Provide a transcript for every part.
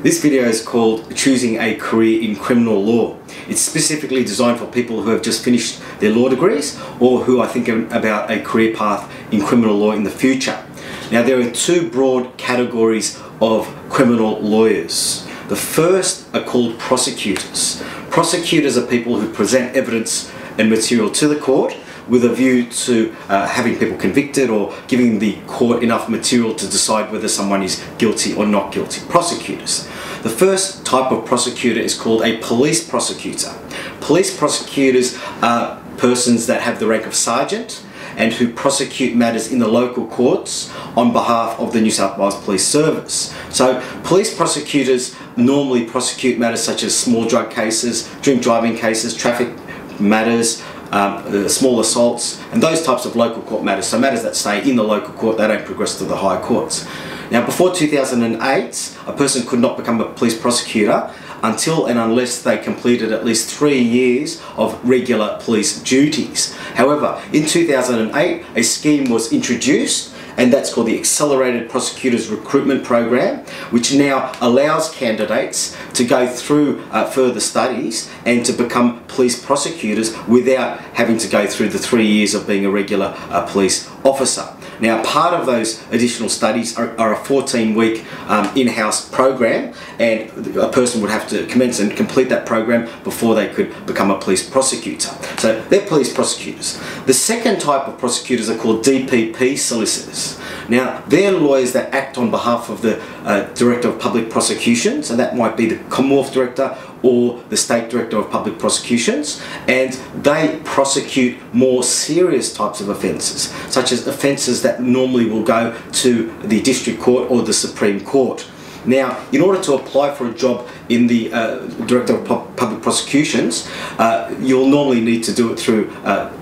This video is called Choosing a Career in Criminal Law. It's specifically designed for people who have just finished their law degrees or who are thinking about a career path in criminal law in the future. Now, there are two broad categories of criminal lawyers. The first are called prosecutors. Prosecutors are people who present evidence and material to the court with a view to having people convicted or giving the court enough material to decide whether someone is guilty or not guilty. Prosecutors. The first type of prosecutor is called a police prosecutor. Police prosecutors are persons that have the rank of sergeant and who prosecute matters in the local courts on behalf of the New South Wales Police Service. So police prosecutors normally prosecute matters such as small drug cases, drink driving cases, traffic matters, small assaults, and those types of local court matters. So matters that stay in the local court, they don't progress to the higher courts. Now, before 2008, a person could not become a police prosecutor until and unless they completed at least 3 years of regular police duties. However, in 2008, a scheme was introduced, and that's called the Accelerated Prosecutors Recruitment Program, which now allows candidates to go through further studies and to become police prosecutors without having to go through the 3 years of being a regular police officer. Now, part of those additional studies are a 14-week in-house program, and a person would have to commence and complete that program before they could become a police prosecutor. So they're police prosecutors. The second type of prosecutors are called DPP Solicitors. Now, they're lawyers that act on behalf of the Director of Public Prosecutions, and that might be the Commonwealth Director or the State Director of Public Prosecutions, and they prosecute more serious types of offences, such as offences that normally will go to the District Court or the Supreme Court. Now, in order to apply for a job in the Director of Public Prosecutions, you'll normally need to do it through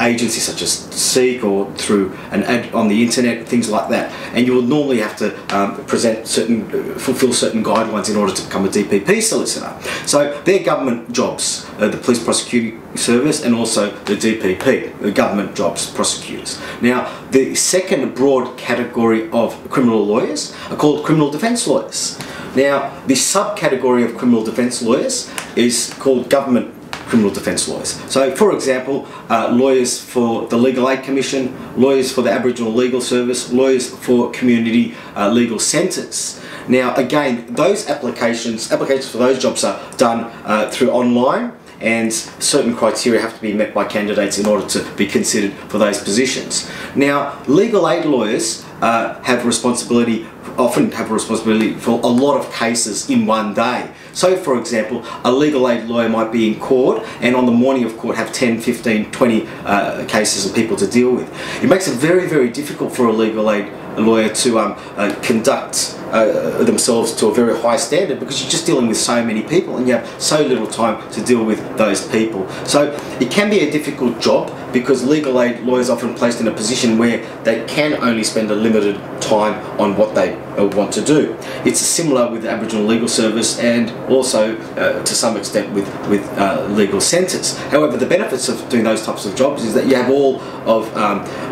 agencies such as Seek or through an ad on the internet, things like that. And you will normally have to fulfil certain guidelines in order to become a DPP solicitor. So they're government jobs, the Police Prosecuting Service and also the DPP, the government jobs, prosecutors. Now, the second broad category of criminal lawyers are called criminal defence lawyers. Now, the subcategory of criminal defence lawyers is called government criminal defence lawyers. So, for example, lawyers for the Legal Aid Commission, lawyers for the Aboriginal Legal Service, lawyers for community legal centres. Now, again, those applications for those jobs are done through online, and certain criteria have to be met by candidates in order to be considered for those positions. Now, legal aid lawyers often have responsibility for a lot of cases in one day. So, for example, a legal aid lawyer might be in court and on the morning of court have 10, 15, 20 cases of people to deal with. It makes it very, very difficult for a legal aid lawyer to conduct themselves to a very high standard, because you're just dealing with so many people and you have so little time to deal with those people. So it can be a difficult job because legal aid lawyers are often placed in a position where they can only spend a limited time on what they want to do. It's similar with the Aboriginal Legal Service and also to some extent with legal centres. However, the benefits of doing those types of jobs is that you have all of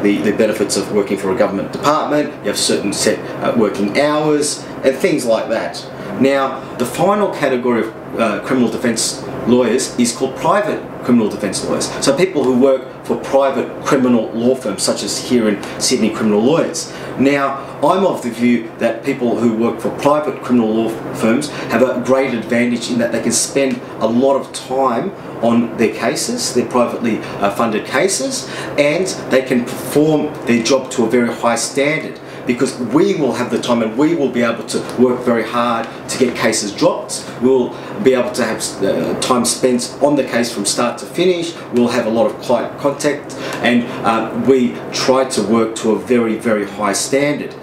the benefits of working for a government department, you have certain set working hours and things like that. Now, the final category of criminal defence lawyers is called private criminal defence lawyers. So people who work for private criminal law firms, such as here in Sydney Criminal Lawyers. Now, I'm of the view that people who work for private criminal law firms have a great advantage in that they can spend a lot of time on their cases, their privately funded cases, and they can perform their job to a very high standard, because we will have the time and we will be able to work very hard to get cases dropped. We'll be able to have time spent on the case from start to finish. We'll have a lot of client contact, and we try to work to a very, very high standard.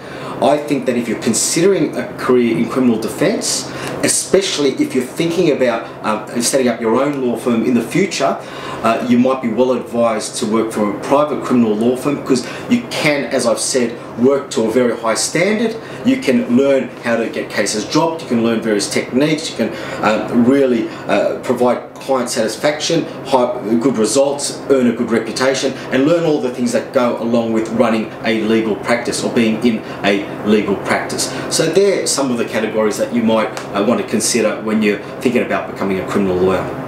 I think that if you're considering a career in criminal defence, especially if you're thinking about setting up your own law firm in the future, you might be well advised to work for a private criminal law firm, because you can, as I've said, work to a very high standard. You can learn how to get cases dropped, you can learn various techniques, you can really provide client satisfaction, good results, earn a good reputation, and learn all the things that go along with running a legal practice or being in a legal practice. So there are some of the categories that you might want to consider when you're thinking about becoming a criminal lawyer.